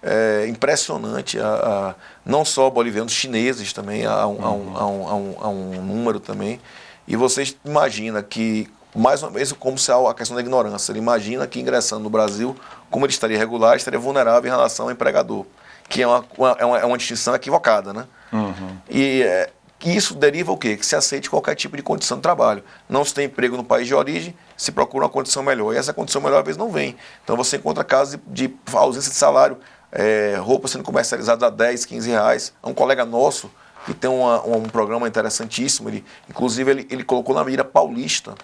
É impressionante, não só bolivianos, chineses também, há um número também. E você imagina que, mais uma vez, como se a questão da ignorância, ele imagina que ingressando no Brasil, como ele estaria irregular, estaria vulnerável em relação ao empregador, que é uma distinção equivocada, né? E isso deriva o quê? Que se aceite qualquer tipo de condição de trabalho. Não se tem emprego no país de origem, se procura uma condição melhor. E essa condição melhor, às vezes, não vem. Então, você encontra casos de ausência de salário, roupas sendo comercializadas a 10, 15 reais. Um colega nosso, que tem um programa interessantíssimo, inclusive ele colocou na Avenida Paulista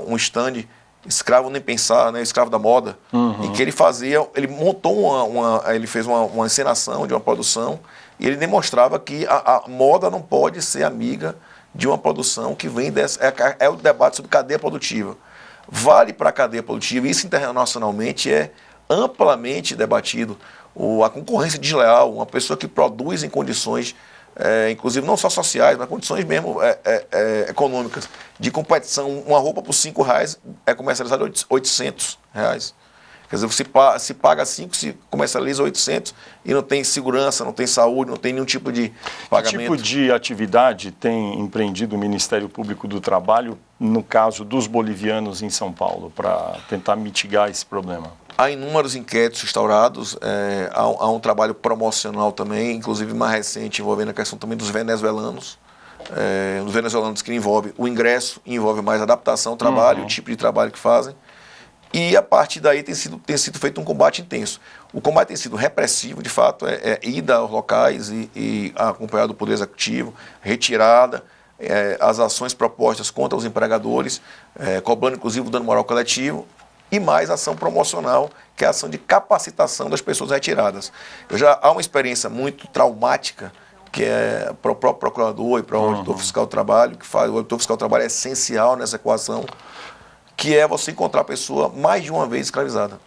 um stand, escravo nem pensar, né, escravo da moda, e que ele montou ele fez uma encenação de uma produção, e ele demonstrava que a moda não pode ser amiga de uma produção que vem o debate sobre cadeia produtiva. Vale para a cadeia produtiva, isso internacionalmente é amplamente debatido. A concorrência desleal, uma pessoa que produz em condições, inclusive não só sociais, mas condições mesmo econômicas, de competição, uma roupa por R$5 é comercializada R$800. Quer dizer, se paga 5, se comercializa 800 e não tem segurança, não tem saúde, não tem nenhum tipo de pagamento. Que tipo de atividade tem empreendido o Ministério Público do Trabalho, no caso dos bolivianos em São Paulo, para tentar mitigar esse problema? Há inúmeros inquéritos instaurados, há um trabalho promocional também, inclusive mais recente, envolvendo a questão também dos venezuelanos. Os venezuelanos que envolve o ingresso, envolve mais adaptação ao trabalho, o tipo de trabalho que fazem. E a partir daí tem sido feito um combate intenso. O combate tem sido repressivo, de fato, ida aos locais e acompanhado do Poder Executivo, retirada, as ações propostas contra os empregadores, cobrando inclusive o dano moral coletivo, e mais ação promocional, que é a ação de capacitação das pessoas retiradas. Há uma experiência muito traumática, que é para o próprio procurador e para o auditor fiscal do trabalho, o auditor fiscal do trabalho é essencial nessa equação, que é você encontrar a pessoa mais de uma vez escravizada.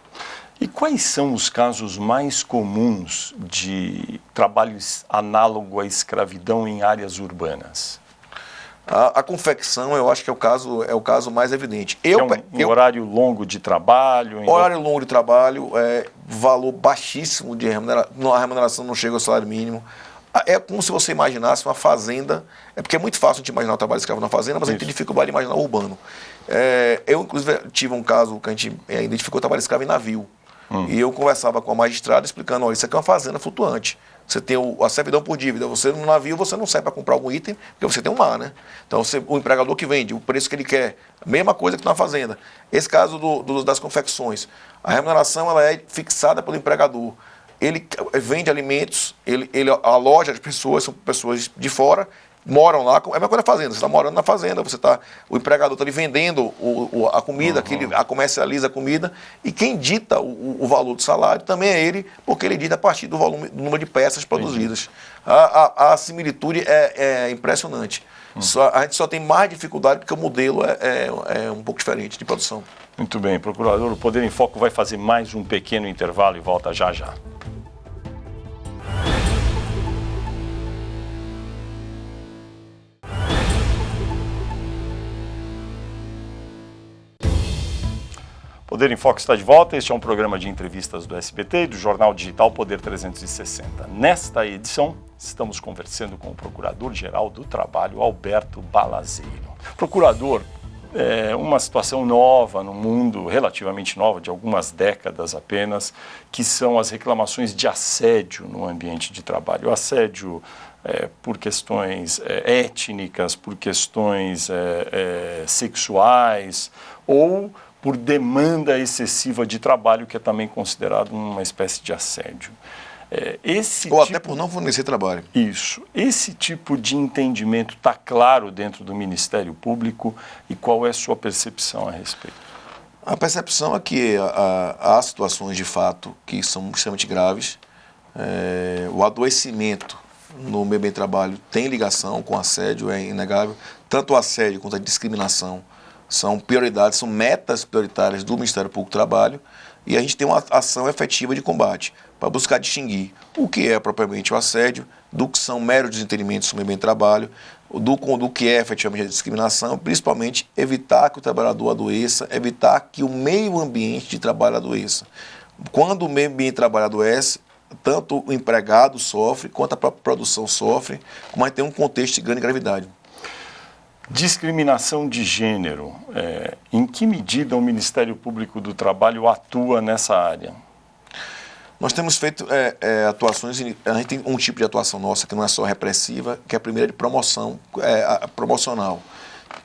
E quais são os casos mais comuns de trabalho análogo à escravidão em áreas urbanas? A confecção, eu acho que é o caso mais evidente. Horário longo de trabalho? Horário longo de trabalho, valor baixíssimo de remuneração, a remuneração não chega ao salário mínimo. É como se você imaginasse uma fazenda, porque é muito fácil de imaginar o trabalho escravo na fazenda, mas a gente tem dificuldade de imaginar o urbano. Eu, inclusive, tive um caso que a gente identificou o trabalho escravo em navio. E eu conversava com a magistrada explicando, olha, isso aqui é uma fazenda flutuante. Você tem a servidão por dívida. Você no navio você não sai para comprar algum item, porque você tem um mar, né? Então o empregador que vende, o preço que ele quer, mesma coisa que na fazenda. Esse caso das confecções, a remuneração ela é fixada pelo empregador. Ele vende alimentos, ele aloja as pessoas, são pessoas de fora, moram lá, é a mesma coisa da fazenda, você está morando na fazenda, o empregador está ali vendendo a comida, que ele comercializa a comida, e quem dita o valor do salário também é ele, porque ele dita a partir do número de peças produzidas. A similitude é impressionante. A gente só tem mais dificuldade porque o modelo é um pouco diferente de produção. Muito bem, procurador, o Poder em Foco vai fazer mais um pequeno intervalo e volta já já. Poder em Foco está de volta. Este é um programa de entrevistas do SBT e do jornal digital Poder 360. Nesta edição, estamos conversando com o Procurador-Geral do Trabalho, Alberto Balazeiro. Procurador, uma situação nova no mundo, relativamente nova, de algumas décadas apenas, que são as reclamações de assédio no ambiente de trabalho. O assédio por questões étnicas, por questões sexuais ou por demanda excessiva de trabalho, que é também considerado uma espécie de assédio. Até por não fornecer trabalho. Isso. Esse tipo de entendimento está claro dentro do Ministério Público e qual é a sua percepção a respeito? A percepção é que há situações de fato que são extremamente graves. O adoecimento no meio ambiente de trabalho tem ligação com assédio, é inegável. Tanto o assédio quanto a discriminação são prioridades, são metas prioritárias do Ministério Público do Trabalho, e a gente tem uma ação efetiva de combate para buscar distinguir o que é propriamente o assédio, do que são meros desentendimentos sobre o meio ambiente de trabalho, do que é efetivamente a discriminação, principalmente evitar que o trabalhador adoeça, evitar que o meio ambiente de trabalho adoeça. Quando o meio ambiente de trabalho adoece, tanto o empregado sofre, quanto a própria produção sofre, mas tem um contexto de grande gravidade. Discriminação de gênero. Em que medida o Ministério Público do Trabalho atua nessa área? Nós temos feito atuações, a gente tem um tipo de atuação nossa que não é só repressiva, que é a primeira de promoção, promocional,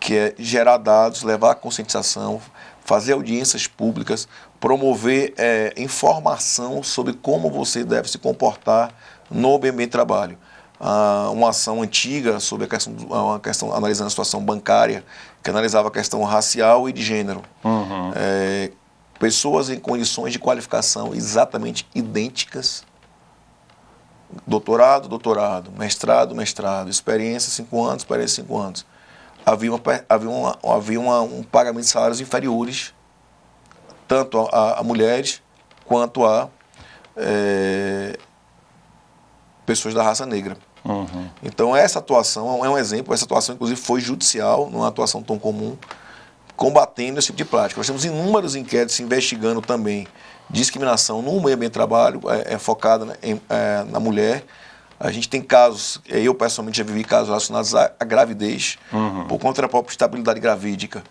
que é gerar dados, levar a conscientização, fazer audiências públicas, promover informação sobre como você deve se comportar no meio ambiente de trabalho. Uma ação antiga sobre uma questão analisando a situação bancária, que analisava a questão racial e de gênero. Uhum. Pessoas em condições de qualificação exatamente idênticas, doutorado, mestrado, experiência 5 anos, experiência 5 anos. Havia um pagamento de salários inferiores, tanto a mulheres quanto a pessoas da raça negra. Uhum. Então essa atuação é um exemplo, essa atuação inclusive foi judicial, não é uma atuação tão comum, combatendo esse tipo de prática. Nós temos inúmeros inquéritos investigando também discriminação no meio ambiente de trabalho, focada na mulher. A gente tem casos, eu pessoalmente já vivi casos relacionados à gravidez, por conta da própria estabilidade gravídica.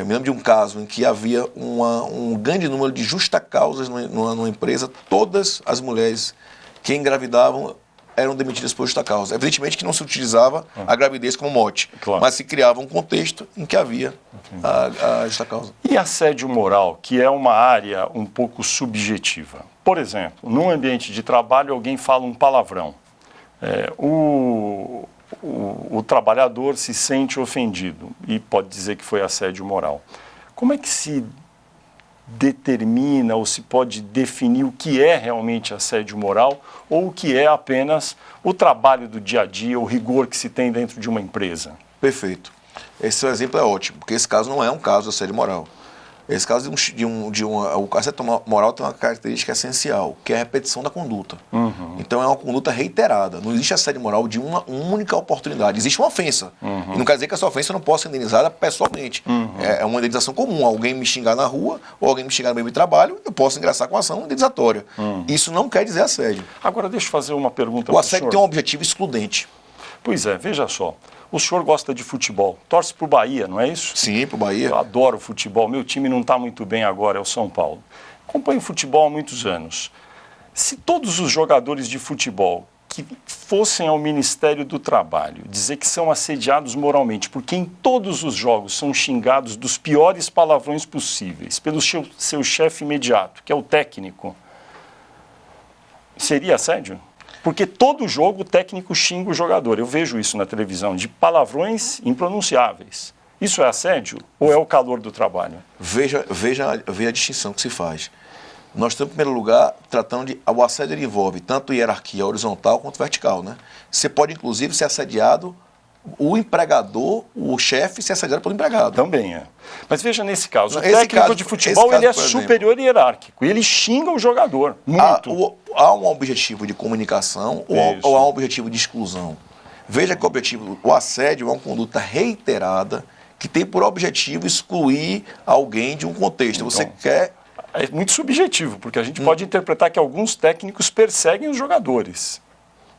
Me lembro de um caso em que havia um grande número de justa-causas numa empresa, todas as mulheres que engravidavam eram demitidas por justa causa. Evidentemente que não se utilizava a gravidez como mote, claro, mas se criava um contexto em que havia a justa causa. E assédio moral, que é uma área um pouco subjetiva. Por exemplo, num ambiente de trabalho alguém fala um palavrão. O trabalhador se sente ofendido e pode dizer que foi assédio moral. Como é que se determina ou se pode definir o que é realmente assédio moral ou o que é apenas o trabalho do dia a dia, o rigor que se tem dentro de uma empresa? Perfeito. Esse seu exemplo é ótimo, porque esse caso não é um caso de assédio moral. Esse caso o assédio moral tem uma característica essencial, que é a repetição da conduta. Então é uma conduta reiterada. Não existe assédio moral de uma única oportunidade. Existe uma ofensa. E não quer dizer que essa ofensa não possa ser indenizada pessoalmente. É uma indenização comum. Alguém me xingar na rua, ou alguém me xingar no meio de trabalho, eu posso ingressar com ação indenizatória. Isso não quer dizer assédio. Agora deixa eu fazer uma pergunta. O assédio tem um objetivo excludente. Pois é, veja só. O senhor gosta de futebol, torce para o Bahia, não é isso? Sim, para o Bahia. Eu adoro futebol, meu time não está muito bem agora, é o São Paulo. Acompanho futebol há muitos anos. Se todos os jogadores de futebol que fossem ao Ministério do Trabalho dizer que são assediados moralmente, porque em todos os jogos são xingados dos piores palavrões possíveis, pelo seu chefe imediato, que é o técnico, seria assédio? Porque todo jogo o técnico xinga o jogador. Eu vejo isso na televisão, de palavrões impronunciáveis. Isso é assédio ou é o calor do trabalho? Veja a distinção que se faz. Nós estamos, em primeiro lugar, tratando de... O assédio ele envolve tanto hierarquia horizontal quanto vertical, né? Você pode, inclusive, ser assediado, o empregador, o chefe, ser assediado pelo empregado. Também é. Mas veja nesse caso, o técnico de futebol ele é superior hierárquico. Ele xinga o jogador, muito. Há um objetivo de comunicação ou há um objetivo de exclusão? Veja que o assédio é uma conduta reiterada que tem por objetivo excluir alguém de um contexto. Você quer... É muito subjetivo, porque a gente pode interpretar que alguns técnicos perseguem os jogadores.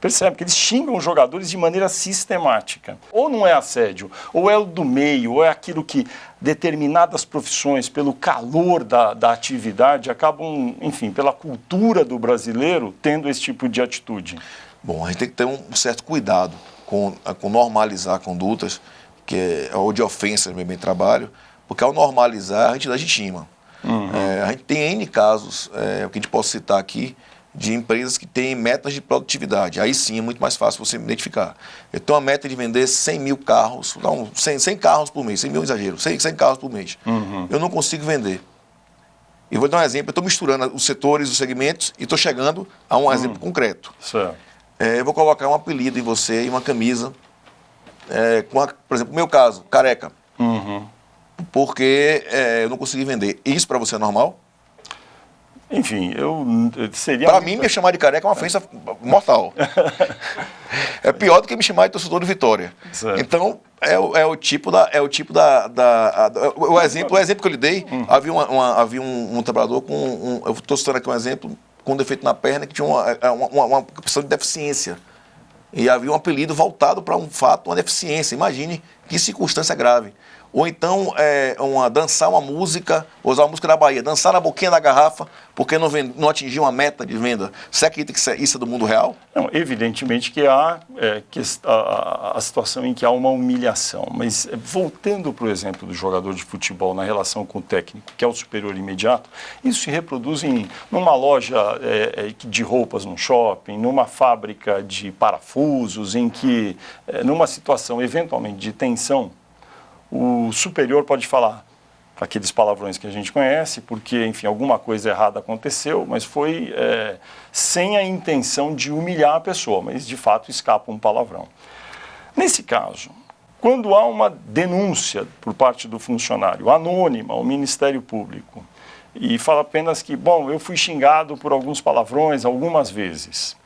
Percebe que eles xingam os jogadores de maneira sistemática. Ou não é assédio, ou é o do meio, ou é aquilo que determinadas profissões, pelo calor da atividade, acabam, enfim, pela cultura do brasileiro, tendo esse tipo de atitude. Bom, a gente tem que ter um certo cuidado com normalizar condutas ou de ofensas no meio de trabalho, porque ao normalizar a gente legitima. A gente tem N casos, que a gente pode citar aqui, de empresas que têm metas de produtividade. Aí sim é muito mais fácil você identificar. Eu tenho uma meta de vender 100 mil carros, 100 carros por mês, 100 mil exagero, 100 carros por mês. Eu não consigo vender. E vou dar um exemplo, eu estou misturando os setores, os segmentos e estou chegando a um exemplo concreto. Certo. eu vou colocar um apelido em você e uma camisa, por exemplo, no meu caso, Careca, porque eu não consegui vender. Isso para você é normal? Enfim, seria... Para mim, me chamar de Careca é uma ofensa mortal. É pior do que me chamar de torcedor do Vitória. Certo. Então, o exemplo que eu lhe dei, havia um trabalhador eu estou citando aqui um exemplo, com um defeito na perna, que tinha uma questão de deficiência. E havia um apelido voltado para um fato, uma deficiência. Imagine que circunstância grave. Ou então, dançar uma música, usar uma música da Bahia, dançar na boquinha da garrafa, porque não atingiu uma meta de venda. Você acredita que isso é do mundo real? Não, evidentemente que há a situação em que há uma humilhação. Mas, voltando para o exemplo do jogador de futebol na relação com o técnico, que é o superior imediato, isso se reproduz numa loja de roupas num shopping, numa fábrica de parafusos, em que, numa situação eventualmente de tensão, o superior pode falar aqueles palavrões que a gente conhece, porque, enfim, alguma coisa errada aconteceu, mas foi sem a intenção de humilhar a pessoa, mas, de fato, escapa um palavrão. Nesse caso, quando há uma denúncia por parte do funcionário, anônima, ao Ministério Público, e fala apenas que, bom, eu fui xingado por alguns palavrões algumas vezes,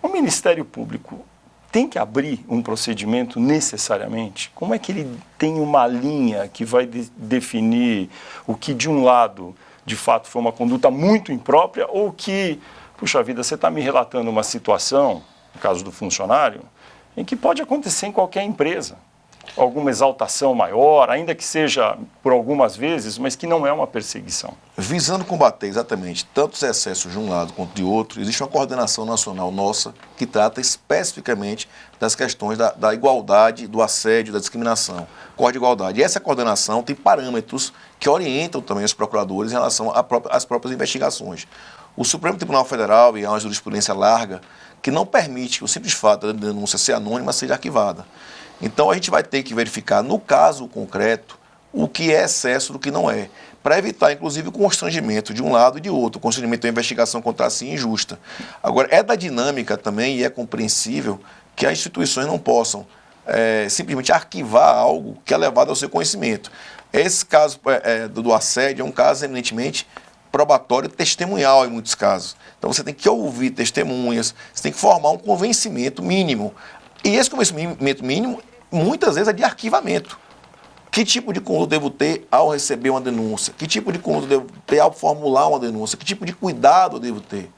o Ministério Público tem que abrir um procedimento necessariamente? Como é que ele tem uma linha que vai definir o que, de um lado, de fato foi uma conduta muito imprópria, ou que, puxa vida, você está me relatando uma situação, no caso do funcionário, em que pode acontecer em qualquer empresa. Alguma exaltação maior, ainda que seja por algumas vezes, mas que não é uma perseguição. Visando combater exatamente tantos excessos de um lado quanto de outro, existe uma coordenação nacional nossa que trata especificamente das questões da igualdade, do assédio, da discriminação. Código de igualdade. E essa coordenação tem parâmetros que orientam também os procuradores em relação às próprias investigações. O Supremo Tribunal Federal, e há uma jurisprudência larga, que não permite que o simples fato da denúncia ser anônima seja arquivada. Então, a gente vai ter que verificar, no caso concreto, o que é excesso do que não é, para evitar, inclusive, o constrangimento de um lado e de outro, o constrangimento da investigação contra si injusta. Agora, é da dinâmica também, e é compreensível, que as instituições não possam simplesmente arquivar algo que é levado ao seu conhecimento. Esse caso do assédio é um caso eminentemente probatório testemunhal em muitos casos. Então, você tem que ouvir testemunhas, você tem que formar um convencimento mínimo. E esse convencimento mínimo, muitas vezes, é de arquivamento. Que tipo de conduta devo ter ao receber uma denúncia? Que tipo de conduta devo ter ao formular uma denúncia? Que tipo de cuidado eu devo ter?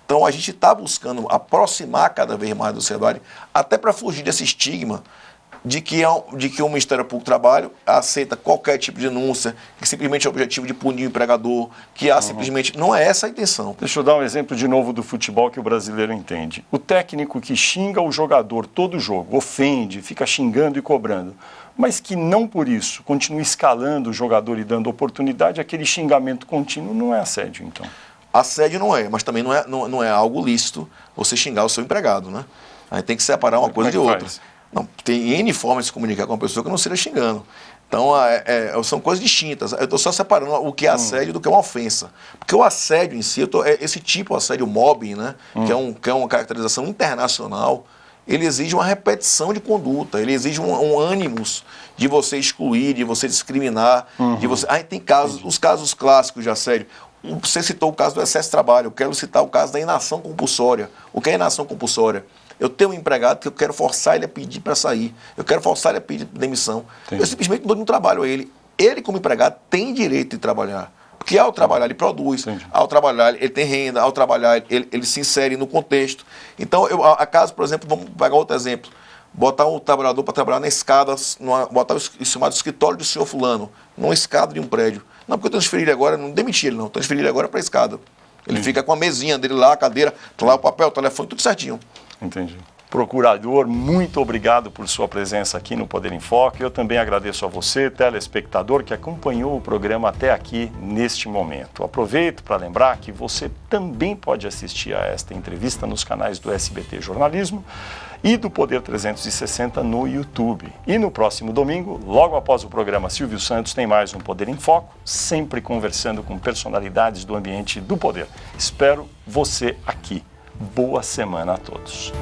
Então, a gente está buscando aproximar cada vez mais da sociedade, até para fugir desse estigma de que o Ministério Público do Trabalho aceita qualquer tipo de denúncia, que simplesmente é o objetivo de punir o empregador, que há simplesmente... Não é essa a intenção. Deixa eu dar um exemplo de novo do futebol que o brasileiro entende. O técnico que xinga o jogador todo jogo, ofende, fica xingando e cobrando, mas que não por isso continua escalando o jogador e dando oportunidade, aquele xingamento contínuo não é assédio, então. Assédio não é, mas também não é algo lícito você xingar o seu empregado, né? Aí tem que separar uma coisa de outra. Não, tem N formas de se comunicar com uma pessoa que não seja xingando. Então, são coisas distintas. Eu estou só separando o que é assédio do que é uma ofensa. Porque o assédio em si, esse tipo de assédio mobbing, né, que é uma caracterização internacional, ele exige uma repetição de conduta, ele exige um ânimos de você excluir, de você discriminar, de você... tem casos, os casos clássicos de assédio. Você citou o caso do excesso de trabalho, eu quero citar o caso da inação compulsória. O que é inação compulsória? Eu tenho um empregado que eu quero forçar ele a pedir para sair. Eu quero forçar ele a pedir demissão. Entendi. Eu simplesmente não dou nenhum trabalho a ele. Ele, como empregado, tem direito de trabalhar. Porque ao trabalhar ele produz, Entendi. Ao trabalhar ele tem renda, ao trabalhar ele se insere no contexto. Então, acaso, por exemplo, vamos pegar outro exemplo. Botar um trabalhador para trabalhar na escada, botar o chamado escritório do senhor fulano, numa escada de um prédio. Não, porque eu transferi ele agora, não demiti ele não, transferi ele agora para a escada. Ele fica com a mesinha dele lá, a cadeira, lá o papel, o telefone, tudo certinho. Entendi. Procurador, muito obrigado por sua presença aqui no Poder em Foco. Eu também agradeço a você, telespectador, que acompanhou o programa até aqui neste momento. Aproveito para lembrar que você também pode assistir a esta entrevista nos canais do SBT Jornalismo e do Poder 360 no YouTube. E no próximo domingo, logo após o programa Silvio Santos, tem mais um Poder em Foco, sempre conversando com personalidades do ambiente do poder. Espero você aqui. Boa semana a todos.